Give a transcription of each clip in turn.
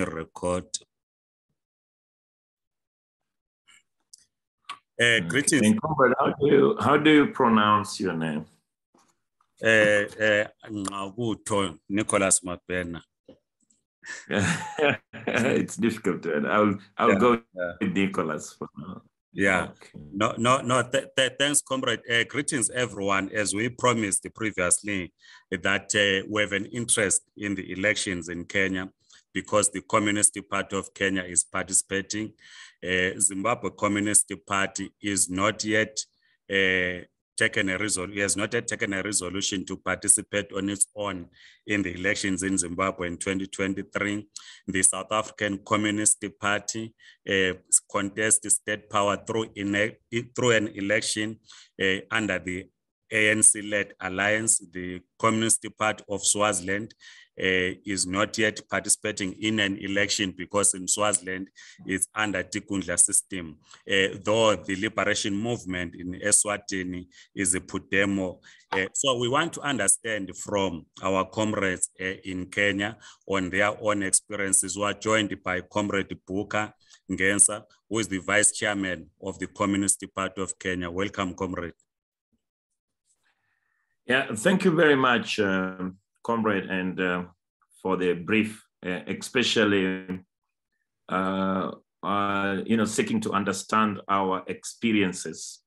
record. Okay. Greetings. And Comrade, how do you pronounce your name? Nicholas Mapena. It's difficult to. I'll go with Nicholas for now. Yeah. Okay. No. Thanks, comrade. Greetings, everyone. As we promised previously, that we have an interest in the elections in Kenya because the Communist Party of Kenya is participating. Zimbabwe Communist Party is not yet taken a resolution to participate on its own in the elections in Zimbabwe in 2023. The South African Communist Party contests state power through an election under the ANC-led alliance. The Communist Party of Swaziland is not yet participating in an election because in Swaziland it's under Tikundla system, though the liberation movement in Eswatini is a Pudemo. So we want to understand from our comrades in Kenya on their own experiences, who are joined by Comrade Buka Ngesi, who is the Vice Chairman of the Communist Party of Kenya. Welcome, Comrade. Yeah, thank you very much, Comrade, and for the brief, especially seeking to understand our experiences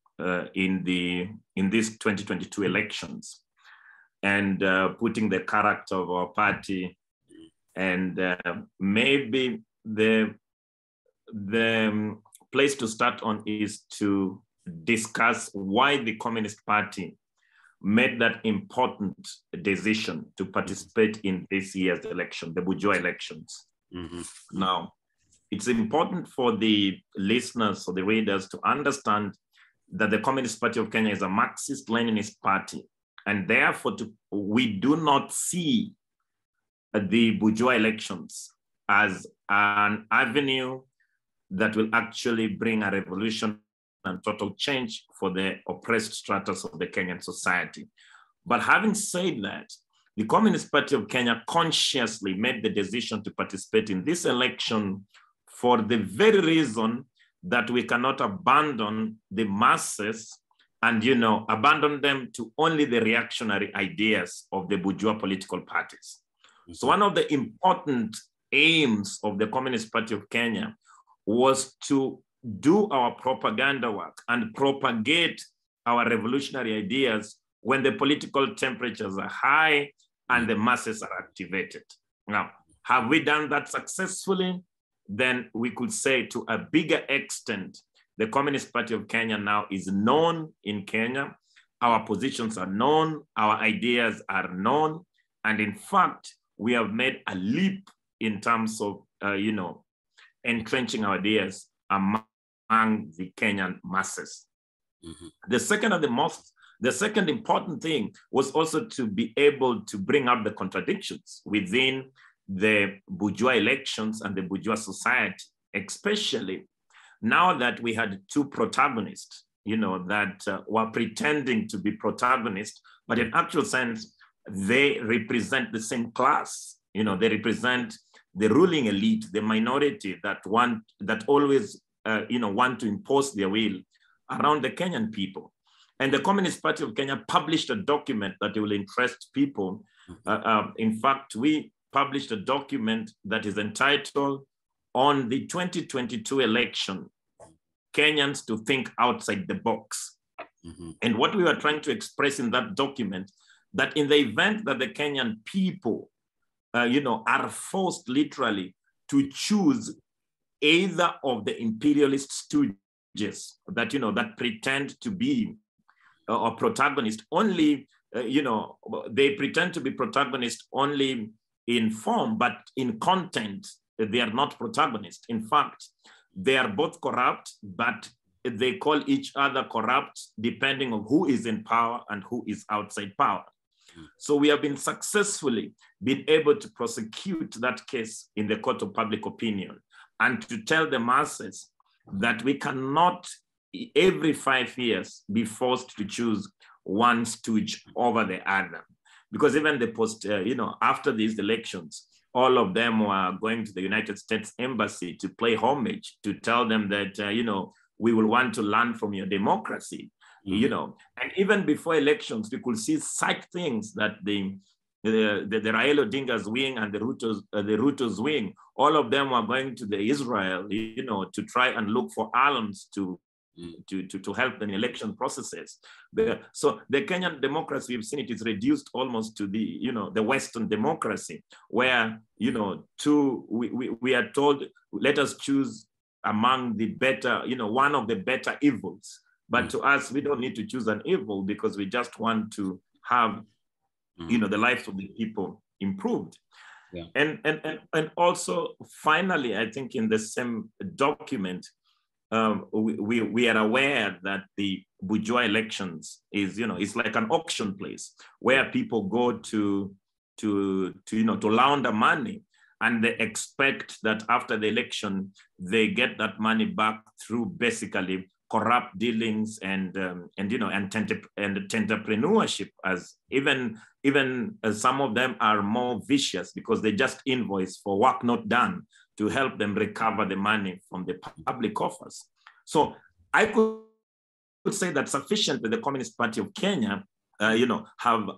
in these 2022 elections, and putting the character of our party, and maybe the place to start on is to discuss why the Communist Party made that important decision to participate in this year's election, the bourgeois elections. Mm-hmm. Now, it's important for the listeners or the readers to understand that the Communist Party of Kenya is a Marxist-Leninist party, and therefore we do not see the bourgeois elections as an avenue that will actually bring a revolution and total change for the oppressed stratas of the Kenyan society. But having said that, the Communist Party of Kenya consciously made the decision to participate in this election for the very reason that we cannot abandon the masses and, abandon them to only the reactionary ideas of the bourgeois political parties. Mm-hmm. So one of the important aims of the Communist Party of Kenya was to do our propaganda work and propagate our revolutionary ideas when the political temperatures are high and the masses are activated. Now, have we done that successfully? Then we could say to a bigger extent, the Communist Party of Kenya now is known in Kenya. Our positions are known, our ideas are known. And in fact, we have made a leap in terms of, entrenching our ideas among the Kenyan masses. Mm-hmm. The second important thing was also to be able to bring up the contradictions within the bourgeois elections and the bourgeois society, especially now that we had two protagonists, that were pretending to be protagonists, but in actual sense, they represent the same class. They represent the ruling elite, the minority that always want to impose their will around the Kenyan people. And the Communist Party of Kenya published a document that will interest people. In fact, we published a document that is entitled On the 2022 Election, Kenyans to Think Outside the Box. Mm-hmm. And what we were trying to express in that document, that in the event that the Kenyan people, are forced literally to choose either of the imperialist stooges that pretend to be a protagonist only, they pretend to be protagonists only in form, but in content, they are not protagonists. In fact, they are both corrupt, but they call each other corrupt depending on who is in power and who is outside power. So we have been successfully been able to prosecute that case in the court of public opinion and to tell the masses that we cannot every 5 years be forced to choose one stooge over the other. Because even the after these elections, all of them were going to the United States Embassy to play homage, to tell them that, we will want to learn from your democracy, and even before elections, we could see such things that the Raila Odinga's wing and the Ruto's wing, all of them were going to the Israel, to try and look for alums to help in election processes. So the Kenyan democracy, we've seen it is reduced almost to the Western democracy, where, we are told, let us choose among the better, one of the better evils. But to us, we don't need to choose an evil, because we just want to have, the lives of the people improved. Yeah. And also, finally, I think in the same document, we are aware that the bourgeois elections is, it's like an auction place where people go to launder money, and they expect that after the election, they get that money back through basically corrupt dealings and entrepreneurship, as even some of them are more vicious, because they just invoice for work not done to help them recover the money from the public coffers. So I could say that sufficiently the Communist Party of Kenya, have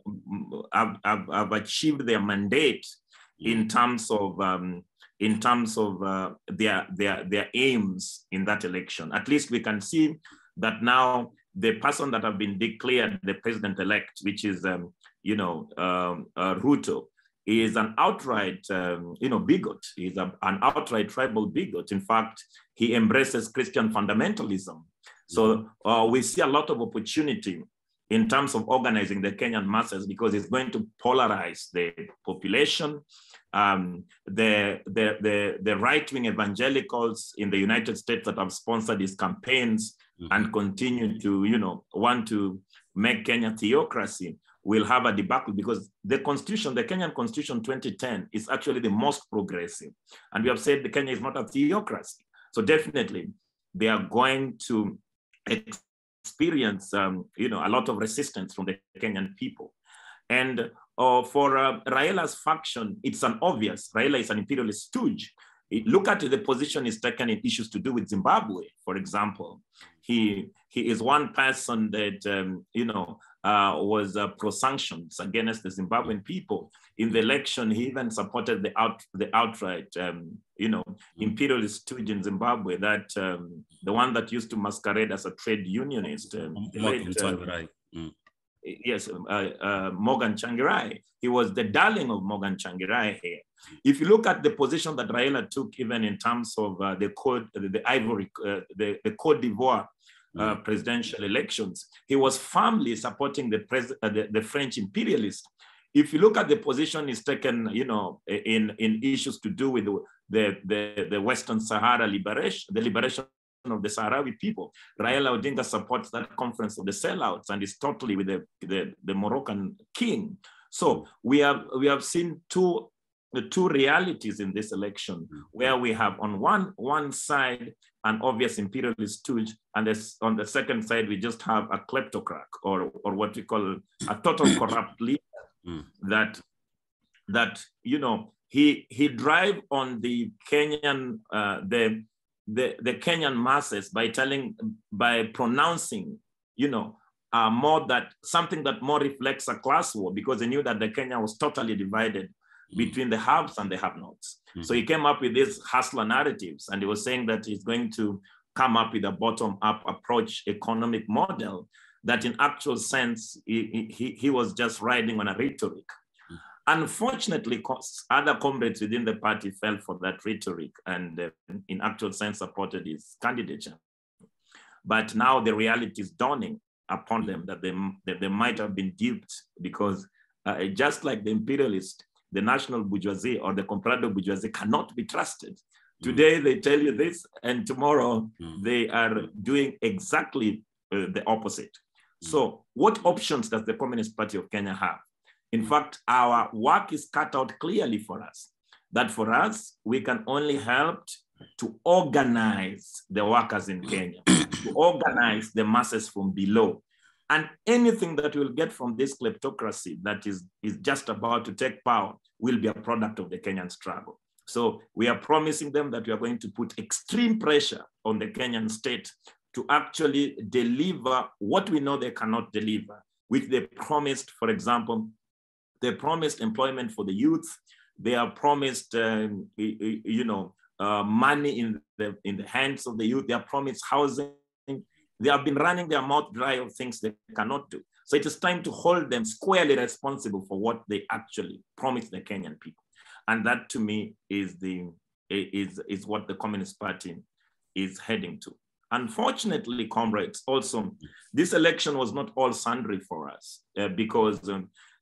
achieved their mandate in terms of their aims in that election. At least we can see that now the person that have been declared the president-elect, which is Ruto, is an outright bigot. He's an outright tribal bigot. In fact, he embraces Christian fundamentalism. So we see a lot of opportunity in terms of organizing the Kenyan masses, because it's going to polarize the population. The right-wing evangelicals in the United States that have sponsored his campaigns and continue to, want to make Kenya theocracy, will have a debacle, because the Constitution, the Kenyan Constitution 2010, is actually the most progressive. And we have said the Kenya is not a theocracy. So definitely they are going to experience, a lot of resistance from the Kenyan people. And for Raila's faction, it's an obvious. Raila is an imperialist stooge. Look at the position he's taken in issues to do with Zimbabwe, for example. He is one person that, was pro-sanctions against the Zimbabwean people. In the election, he even supported the outright, imperialist stooge in Zimbabwe, that the one that used to masquerade as a trade unionist. Yes, Morgan Tsvangirai. He was the darling of Morgan Tsvangirai here. If you look at the position that Raila took, even in terms of the Cote d'Ivoire presidential elections, he was firmly supporting the French imperialists. If you look at the position he's taken, in issues to do with the Western Sahara liberation, the liberation of the Sahrawi people, Raila Odinga supports that conference of the sellouts and is totally with the Moroccan king. So we have seen two realities in this election, where we have on one side an obvious imperialist stooge, and on the second side we just have a kleptocrat, or what we call a total corrupt leader that he drive on the Kenyan the Kenyan masses by pronouncing more that something that more reflects a class war, because they knew that the Kenya was totally divided between the haves and the have-nots. So he came up with these hustler narratives, and he was saying that he's going to come up with a bottom-up approach economic model that in actual sense, he was just riding on a rhetoric. Unfortunately, other comrades within the party fell for that rhetoric and in actual sense supported his candidature. But now the reality is dawning upon them that they might have been duped, because just like the imperialist, the national bourgeoisie or the comprador bourgeoisie cannot be trusted. Today they tell you this, and tomorrow they are doing exactly the opposite. So what options does the Communist Party of Kenya have? In fact, our work is cut out clearly for us, that for us, we can only help to organize the workers in Kenya, to organize the masses from below. And anything that we'll get from this kleptocracy that is just about to take power will be a product of the Kenyan struggle. So we are promising them that we are going to put extreme pressure on the Kenyan state to actually deliver what we know they cannot deliver, which they promised. For example, they promised employment for the youth. They are promised, money in the hands of the youth. They are promised housing. They have been running their mouth dry of things they cannot do. So it is time to hold them squarely responsible for what they actually promised the Kenyan people. And that, to me, is what the Communist Party is heading to. Unfortunately, comrades, also, this election was not all sundry for us because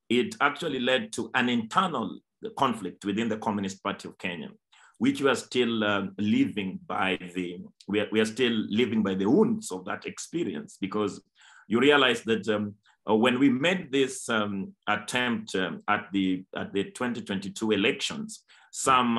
it actually led to an internal conflict within the Communist Party of Kenya, which we are still living by the wounds of that experience, because you realize that when we made this attempt at the 2022 elections, some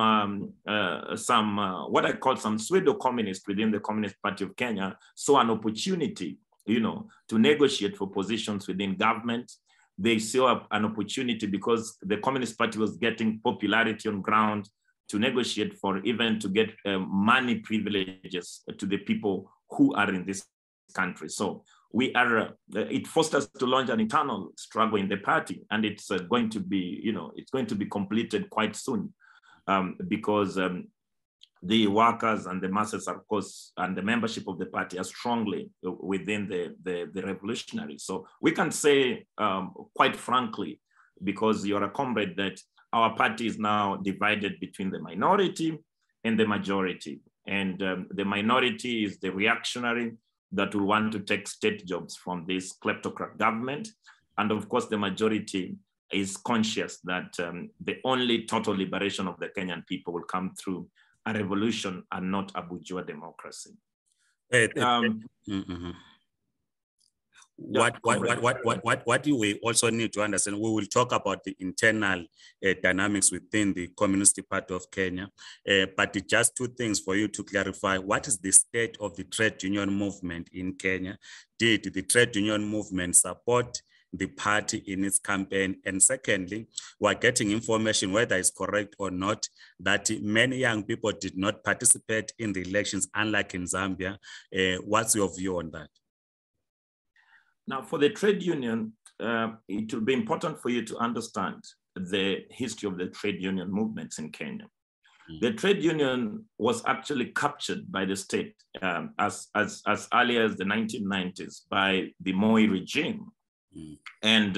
what I call some pseudo-communists within the Communist Party of Kenya saw an opportunity, to negotiate for positions within government. They saw an opportunity because the Communist Party was getting popularity on ground to negotiate for even to get money privileges to the people who are in this country. So it forced us to launch an internal struggle in the party, and it's going to be, it's going to be completed quite soon, because the workers and the masses, of course, and the membership of the party are strongly within the revolutionaries. So we can say, quite frankly, because you're a comrade, that our party is now divided between the minority and the majority. And the minority is the reactionary that will want to take state jobs from this kleptocrat government. And of course, the majority is conscious that the only total liberation of the Kenyan people will come through a revolution and not a bourgeois democracy. What do we also need to understand? We will talk about the internal dynamics within the Communist Party of Kenya, but just two things for you to clarify. What is the state of the trade union movement in Kenya? Did the trade union movement support the party in its campaign? And secondly, we're getting information, whether it's correct or not, that many young people did not participate in the elections, unlike in Zambia. What's your view on that? Now, for the trade union, it will be important for you to understand the history of the trade union movements in Kenya. The trade union was actually captured by the state as early as the 1990s by the Moi regime. And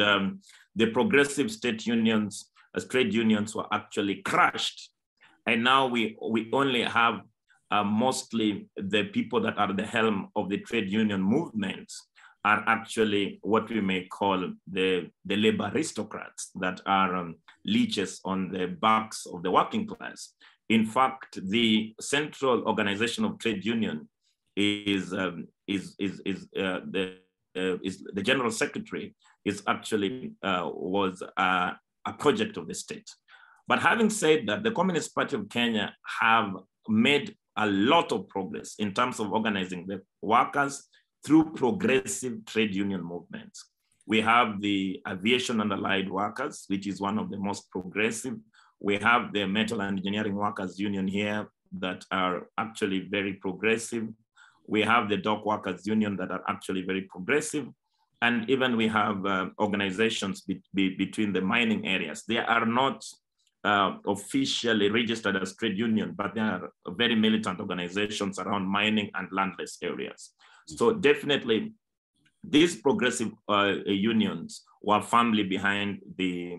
the progressive state unions, as trade unions, were actually crushed. And now we only have mostly the people that are at the helm of the trade union movements are actually what we may call the labor aristocrats that are leeches on the backs of the working class. In fact, the central organization of trade union is the general secretary is actually was a project of the state. But having said that, the Communist Party of Kenya have made a lot of progress in terms of organizing the workers through progressive trade union movements. We have the aviation and allied workers, which is one of the most progressive. We have the metal and engineering workers union here that are actually very progressive. We have the dock workers union that are actually very progressive. And even we have organizations between the mining areas. They are not officially registered as trade union, but they are very militant organizations around mining and landless areas. So definitely these progressive unions were firmly behind the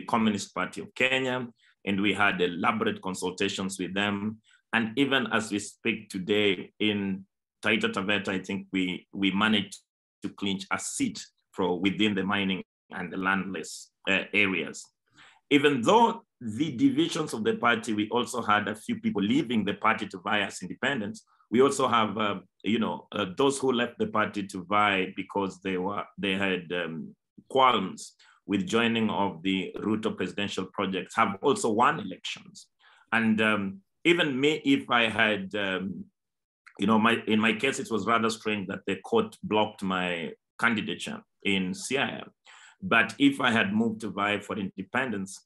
Communist Party of Kenya, and we had elaborate consultations with them. And even as we speak today in Taita Taveta, I think we managed to clinch a seat for within the mining and the landless areas. Even though the divisions of the party, we also had a few people leaving the party to vie as independents. We also have, those who left the party to vie because they had qualms with joining of the Ruto presidential projects, have also won elections. And even me, if I had, in my case, it was rather strange that the court blocked my candidature in Siaya. But if I had moved to vie for independence,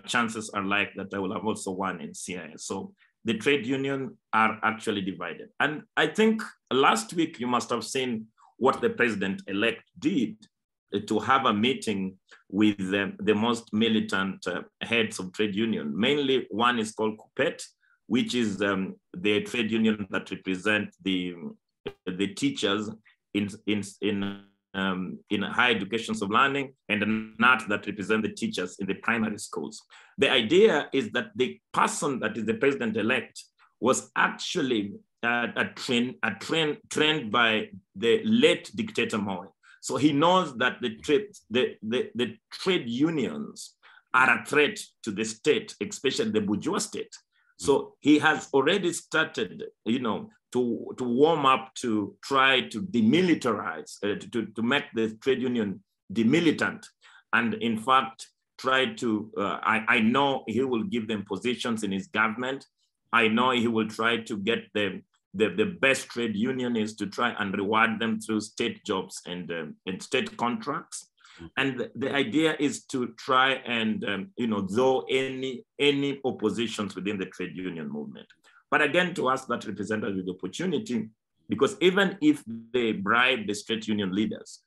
chances are like that I will have also won in CIS. So the trade union are actually divided. And I think last week you must have seen what the president-elect did to have a meeting with the most militant heads of trade union. Mainly one is called CUPET, which is the trade union that represent the teachers in higher educations of learning, and NAT that represent the teachers in the primary schools. The idea is that the person that is the president-elect was actually trained by the late dictator Moi. So he knows that the trade unions are a threat to the state, especially the bourgeois state. So he has already started, to warm up to try to demilitarize, to make the trade union demilitant. And in fact, try to, I know he will give them positions in his government. I know he will try to get the best trade unionists to try and reward them through state jobs and state contracts. And the idea is to try and, though any oppositions within the trade union movement. But again, to us that represented with opportunity, because even if they bribe the trade union leaders,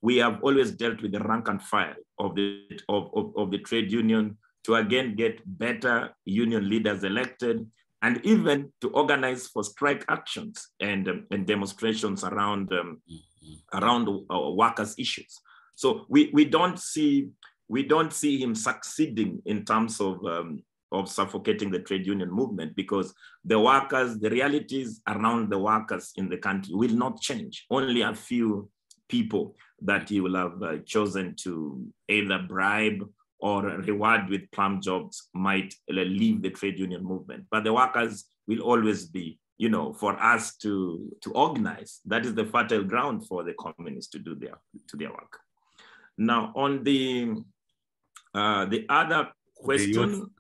we have always dealt with the rank and file of the trade union to again get better union leaders elected, and even to organize for strike actions and demonstrations around workers' issues. So we don't see him succeeding in terms of suffocating the trade union movement, because the workers, the realities around the workers in the country will not change. Only a few people that he will have chosen to either bribe or reward with plum jobs might leave the trade union movement. But the workers will always be, for us to organize. That is the fertile ground for the communists to do their work. Now, on the other question,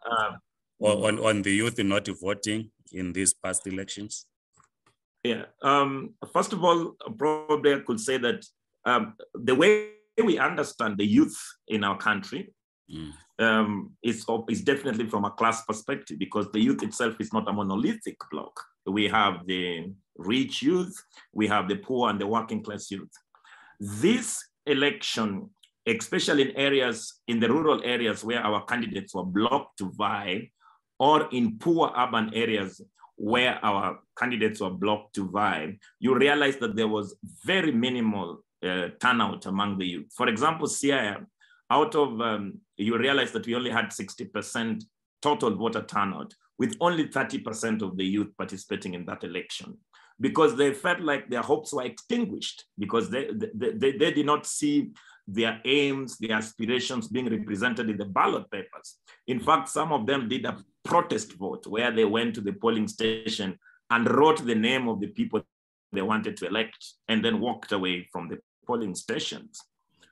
on the youth not voting in these past elections. Yeah. First of all, probably I could say that the way we understand the youth in our country is definitely from a class perspective, because the youth itself is not a monolithic block. We have the rich youth, we have the poor and the working class youth. This election, especially in the rural areas where our candidates were blocked to vie, or in poor urban areas where our candidates were blocked to vie, you realize that there was very minimal turnout among the youth. For example, CIM, you realize that we only had 60% total voter turnout, with only 30% of the youth participating in that election, because they felt like their hopes were extinguished, because they did not see their aims, their aspirations being represented in the ballot papers. In fact, some of them did a protest vote where they went to the polling station and wrote the name of the people they wanted to elect and then walked away from the polling stations.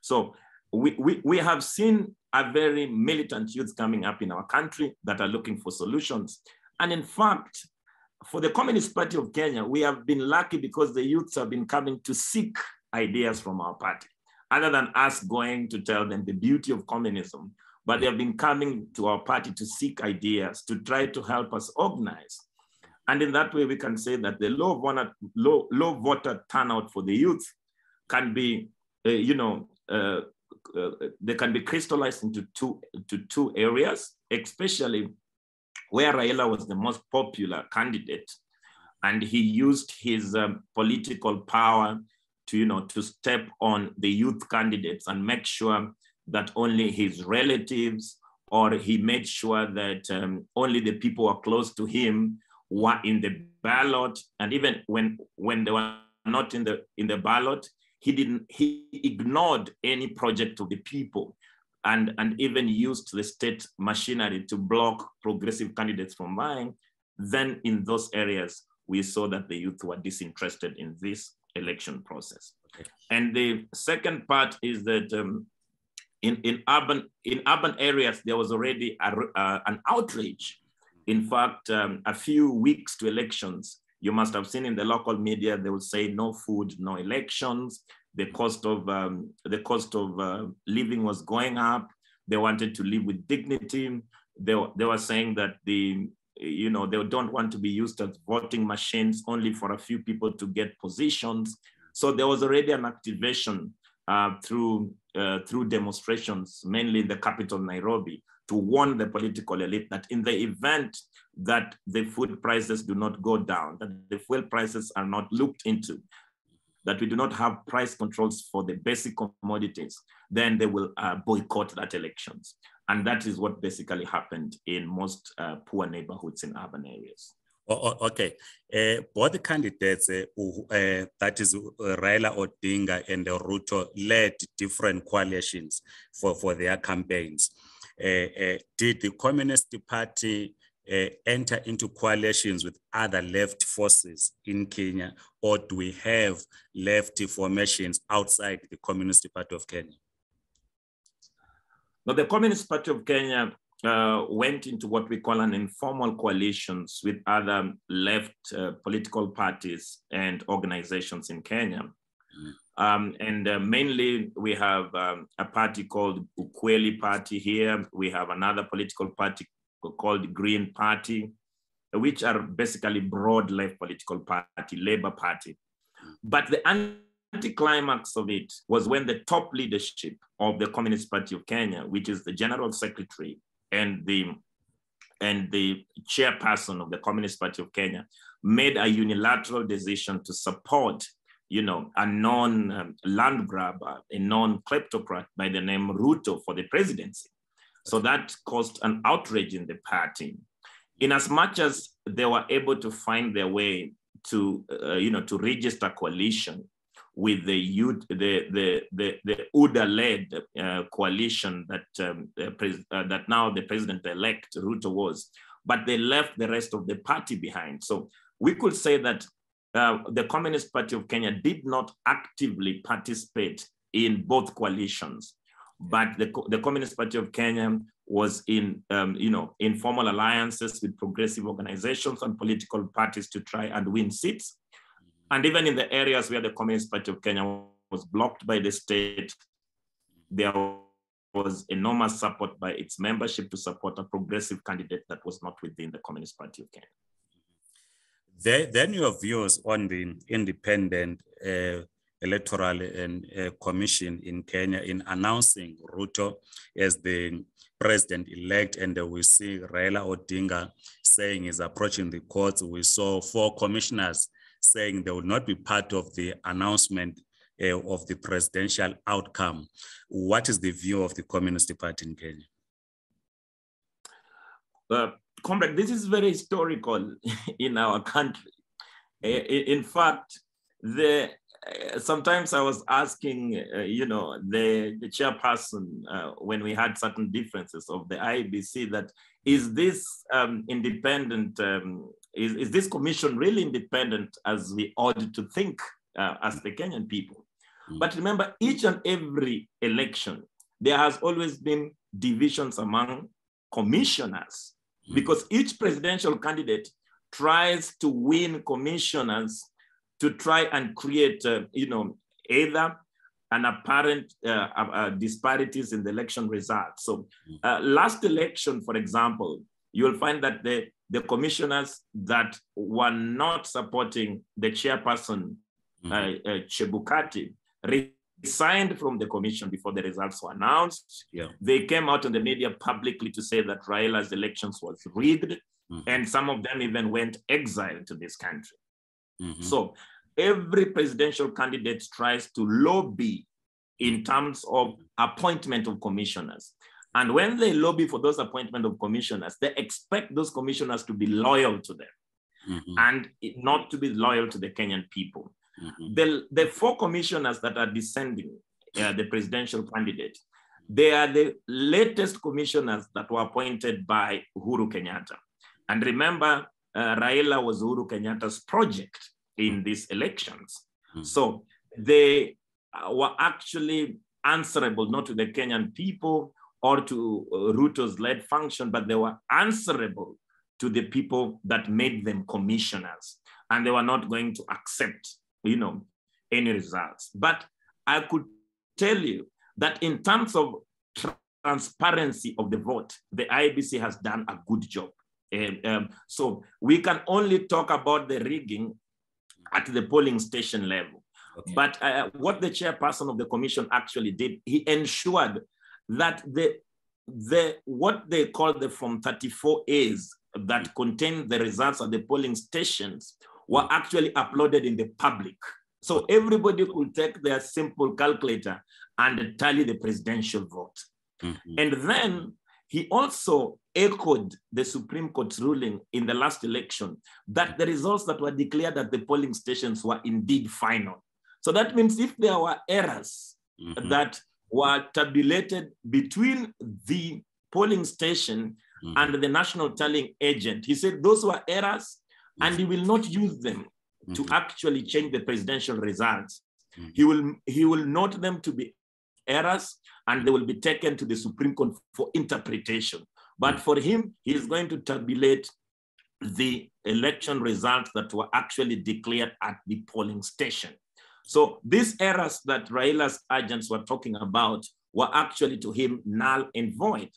So we have seen a very militant youth coming up in our country that are looking for solutions. And in fact, for the Communist Party of Kenya, we have been lucky because the youths have been coming to seek ideas from our party, other than us going to tell them the beauty of communism, but they have been coming to our party to seek ideas, to try to help us organize. And in that way, we can say that the low voter turnout for the youth can be, they can be crystallized into two areas, especially where Raila was the most popular candidate, and he used his political power to step on the youth candidates and make sure that only his relatives, or he made sure that only the people who are close to him were in the ballot. And even when they were not in the ballot, he ignored any project of the people, and even used the state machinery to block progressive candidates from vying. Then in those areas, we saw that the youth were disinterested in this election process. Okay. And the second part is that in urban areas, there was already an outrage. In fact, a few weeks to elections, you must have seen in the local media, they will say no food, no elections. The cost of living was going up. They wanted to live with dignity. They were saying that they don't want to be used as voting machines only for a few people to get positions. So there was already an activation through demonstrations, mainly in the capital, Nairobi, to warn the political elite that in the event that the food prices do not go down, that the fuel prices are not looked into, that we do not have price controls for the basic commodities, then they will boycott that elections. And that is what basically happened in most poor neighborhoods in urban areas. Okay, both the candidates, that is Raila Odinga and Ruto, led different coalitions for their campaigns. Did the Communist Party enter into coalitions with other left forces in Kenya, or do we have left formations outside the Communist Party of Kenya? Now, the Communist Party of Kenya went into what we call an informal coalitions with other left political parties and organizations in Kenya. Mainly we have a party called Ukweli Party here. We have another political party called Green Party, which are basically broad left political party, Labour Party. But the anticlimax of it was when the top leadership of the Communist Party of Kenya, which is the General Secretary and the chairperson of the Communist Party of Kenya, made a unilateral decision to support, a non-land grabber, a non-kleptocrat by the name Ruto for the presidency. So that caused an outrage in the party. In as much as they were able to find their way to, to register coalition with the UDA-led coalition that now the president-elect Ruto was, but they left the rest of the party behind. So we could say that the Communist Party of Kenya did not actively participate in both coalitions, but the Communist Party of Kenya was in, informal alliances with progressive organizations and political parties to try and win seats. And even in the areas where the Communist Party of Kenya was blocked by the state, there was enormous support by its membership to support a progressive candidate that was not within the Communist Party of Kenya. Then your views on the independent electoral and commission in Kenya in announcing Ruto as the president-elect, and we see Raila Odinga saying he's approaching the courts. We saw 4 commissioners saying they will not be part of the announcement of the presidential outcome. What is the view of the Communist Party in Kenya? Comrade, this is very historical in our country. In fact, sometimes I was asking, the chairperson when we had certain differences of the IEBC, that is this independent, is this commission really independent as we ought to think as the Kenyan people? But remember, each and every election, there has always been divisions among commissioners, because each presidential candidate tries to win commissioners to try and create, either an apparent disparities in the election results. So last election, for example, you'll find that the commissioners that were not supporting the chairperson, Chebukati, resigned from the commission before the results were announced. Yeah. They came out on the media publicly to say that Raila's elections was rigged, and some of them even went exiled to this country. So every presidential candidate tries to lobby in terms of appointment of commissioners. And when they lobby for those appointment of commissioners, they expect those commissioners to be loyal to them and not to be loyal to the Kenyan people. The 4 commissioners that are descending, the presidential candidate, they are the latest commissioners that were appointed by Uhuru Kenyatta. And remember, Raila was Uhuru Kenyatta's project in these elections. So they were actually answerable not to the Kenyan people or to Ruto's led function, but they were answerable to the people that made them commissioners. And they were not going to accept, any results. But I could tell you that in terms of transparency of the vote, the IEBC has done a good job. So we can only talk about the rigging at the polling station level. Okay. But what the chairperson of the commission actually did, he ensured that what they call the Form 34As that contain the results of the polling stations were actually uploaded in the public. So everybody could take their simple calculator and tally the presidential vote. Mm-hmm. And then he also echoed the Supreme Court's ruling in the last election that the results that were declared at the polling stations were indeed final. So that means if there were errors that were tabulated between the polling station and the national tallying agent, he said those were errors and he will not use them to actually change the presidential results. He will note them to be errors and they will be taken to the Supreme Court for interpretation. But for him, he is going to tabulate the election results that were actually declared at the polling station. So these errors that Raila's agents were talking about were actually to him null and void.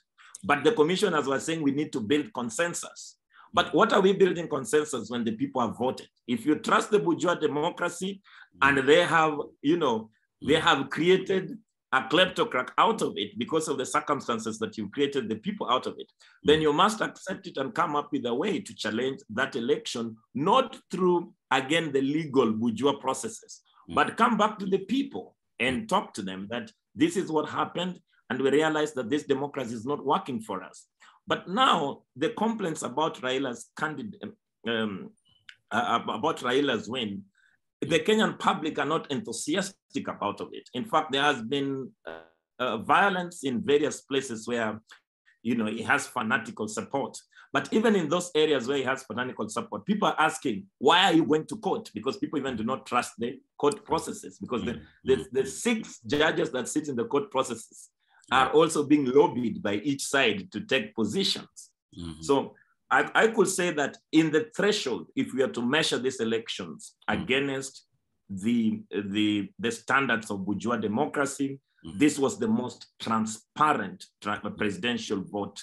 But the commissioners were saying we need to build consensus. But what are we building consensus when the people have voted? If you trust the bourgeois democracy and they have, they have created a kleptocrat out of it because of the circumstances that you've created the people out of it, then you must accept it and come up with a way to challenge that election, not through, again, the legal bourgeois processes, but come back to the people and talk to them that this is what happened and we realize that this democracy is not working for us. But now the complaints about Raila's about Raila's win, the Kenyan public are not enthusiastic about it. In fact, there has been violence in various places where, he has fanatical support. But even in those areas where he has fanatical support, people are asking, why are you going to court? Because people even do not trust the court processes, because the 6 judges that sit in the court processes are also being lobbied by each side to take positions. So I could say that in the threshold, if we are to measure these elections against the standards of bourgeois democracy, this was the most transparent presidential vote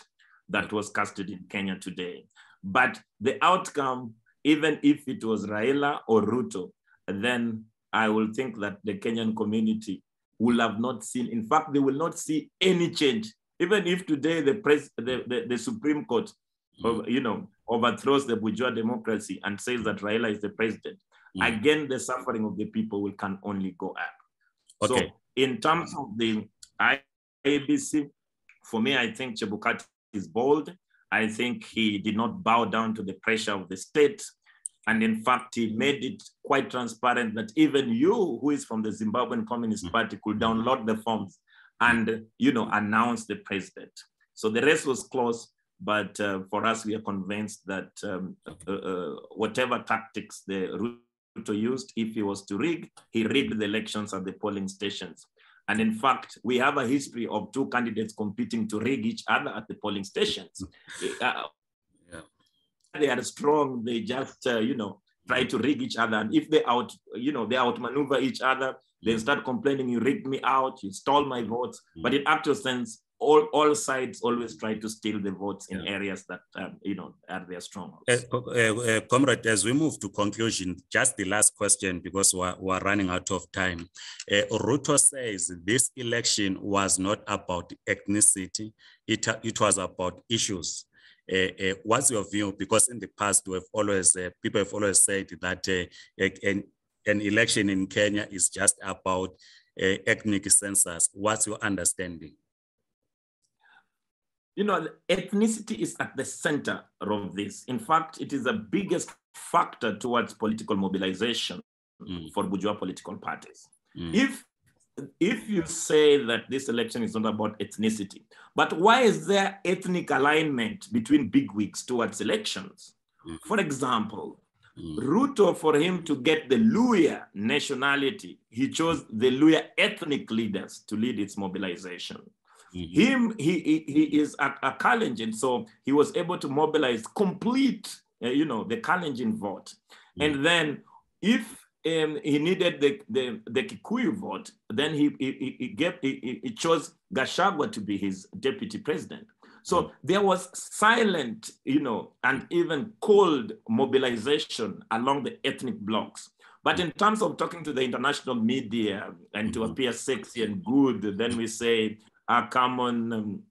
that was casted in Kenya today. But the outcome, even if it was Raila or Ruto, then I will think that the Kenyan community will have not seen, in fact, they will not see any change. Even if today the Supreme Court overthrows the bourgeois democracy and says that Raila is the president, again, the suffering of the people can only go up. Okay. So in terms of the IEBC, for me, I think Chebukati is bold. I think he did not bow down to the pressure of the state. And in fact, he made it quite transparent that even you, who is from the Zimbabwean Communist Party, could download the forms and, announce the president. So the rest was close. But for us, we are convinced that whatever tactics the Ruto used, if he was to rig, he rigged the elections at the polling stations. And in fact, we have a history of 2 candidates competing to rig each other at the polling stations. They are strong, they just, try to rig each other. And if they outmaneuver each other, they start complaining, you rigged me out, you stole my votes. But in actual sense, all sides always try to steal the votes in areas that, are their strongholds. Comrade, as we move to conclusion, just the last question, because we're running out of time. Ruto says this election was not about ethnicity, it was about issues. What's your view? Because in the past, people have always said that an election in Kenya is just about ethnic census. What's your understanding? Ethnicity is at the center of this. In fact, it is the biggest factor towards political mobilization for bourgeois political parties. If you say that this election is not about ethnicity, but why is there ethnic alignment between bigwigs towards elections? For example, Ruto, for him to get the Luhya nationality, he chose the Luhya ethnic leaders to lead its mobilization. He is a Kalenjin, so he was able to mobilize complete, the Kalenjin vote. And then if he needed the Kikuyu vote, then he chose Gachagua to be his deputy president. So there was silent, and even cold mobilization along the ethnic blocs. But in terms of talking to the international media and to appear sexy and good, then we say, come on,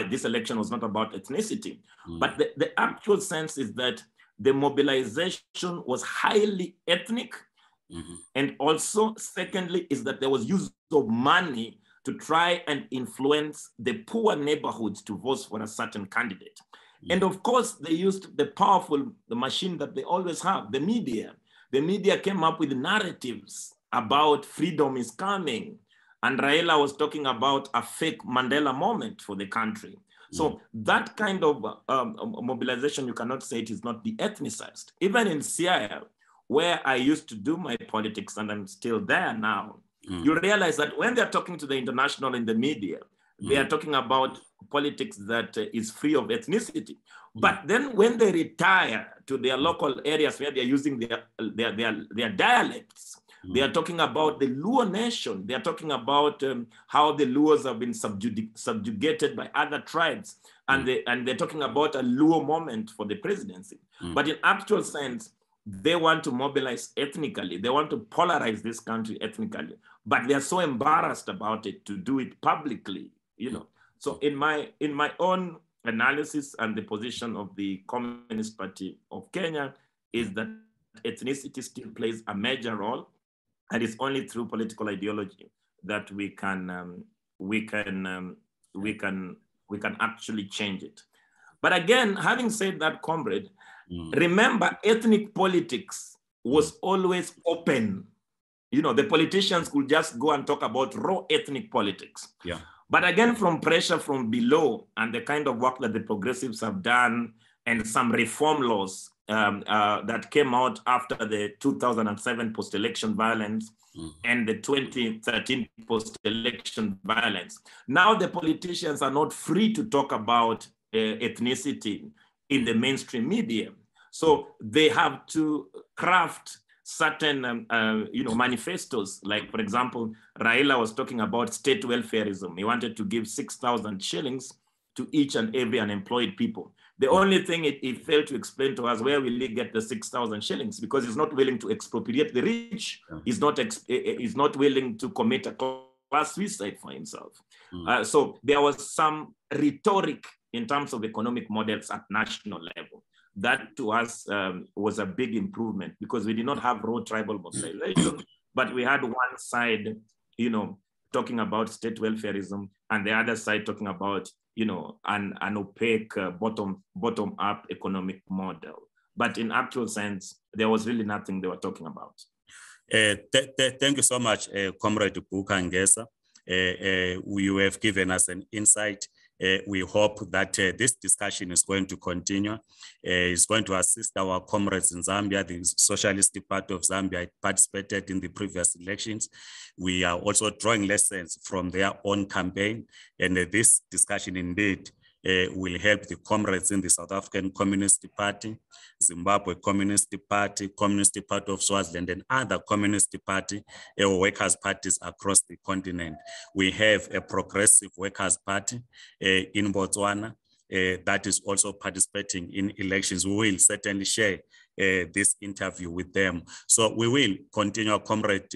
this election was not about ethnicity. But the actual sense is that the mobilization was highly ethnic. And also, secondly, is that there was use of money to try and influence the poor neighborhoods to vote for a certain candidate. And of course, they used the machine that they always have, the media. The media came up with narratives about freedom is coming. And Raila was talking about a fake Mandela moment for the country. So that kind of mobilization, you cannot say it is not de-ethnicized. Even in Siaya, where I used to do my politics, and I'm still there now, you realize that when they're talking to the international in the media, they are talking about politics that is free of ethnicity. But then when they retire to their local areas where they're using their dialects, they are talking about the Luo nation. They are talking about how the Luos have been subjugated by other tribes. And they're talking about a Luo moment for the presidency. But in actual sense, they want to mobilize ethnically. They want to polarize this country ethnically, but they are so embarrassed about it to do it publicly, So in my own analysis and the position of the Communist Party of Kenya is that ethnicity still plays a major role, and it's only through political ideology that we can actually change it. But again, having said that, comrade, remember, ethnic politics was always open. The politicians could just go and talk about raw ethnic politics. But again, from pressure from below and the kind of work that the progressives have done and some reform laws that came out after the 2007 post-election violence and the 2013 post-election violence, now the politicians are not free to talk about ethnicity in the mainstream media. So they have to craft certain manifestos. Like, for example, Raila was talking about state welfareism. He wanted to give 6,000 shillings to each and every unemployed people. The only thing he failed to explain to us, where will he get the 6,000 shillings? Because he's not willing to expropriate the rich. He's not willing to commit a class suicide for himself. So there was some rhetoric in terms of economic models at national level. That to us was a big improvement, because we did not have raw tribal mobilization, but we had one side, talking about state welfareism, and the other side talking about, an opaque bottom-up economic model. But in actual sense, there was really nothing they were talking about. Thank you so much, Comrade Buka Ngesi. You have given us an insight. We hope that this discussion is going to continue. It's going to assist our comrades in Zambia. The Socialist Party of Zambia participated in the previous elections. We are also drawing lessons from their own campaign. And this discussion indeed will help the comrades in the South African Communist Party, Zimbabwe Communist Party, Communist Party of Swaziland, and other Communist Party or workers' parties across the continent. We have a progressive workers' party in Botswana that is also participating in elections. We will certainly share this interview with them. So we will continue, comrade,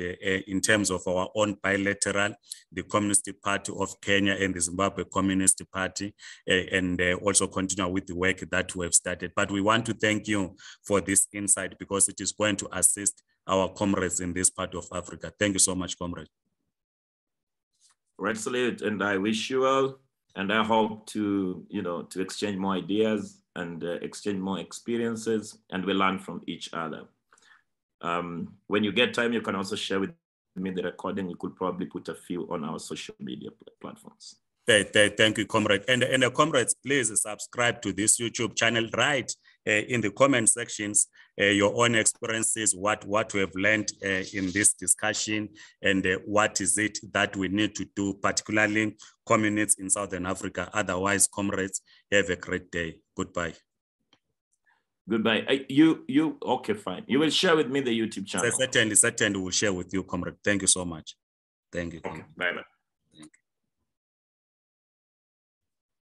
in terms of our own bilateral, the Communist Party of Kenya and the Zimbabwe Communist Party, and also continue with the work that we have started. But we want to thank you for this insight, because it is going to assist our comrades in this part of Africa. Thank you so much, comrade. Right, salute, and I wish you well, and I hope to, to exchange more ideas and exchange more experiences, and we learn from each other. When you get time, you can also share with me the recording. We could probably put a few on our social media platforms. Thank you, comrade. And comrades, please subscribe to this YouTube channel. Write in the comment sections your own experiences, what we have learned in this discussion, and what is it that we need to do, particularly communities in Southern Africa. Otherwise, comrades, have a great day. Goodbye. Goodbye. Okay, fine. You will share with me the YouTube channel. Certainly we'll share with you, comrade. Thank you so much. Thank you. Okay, bye-bye.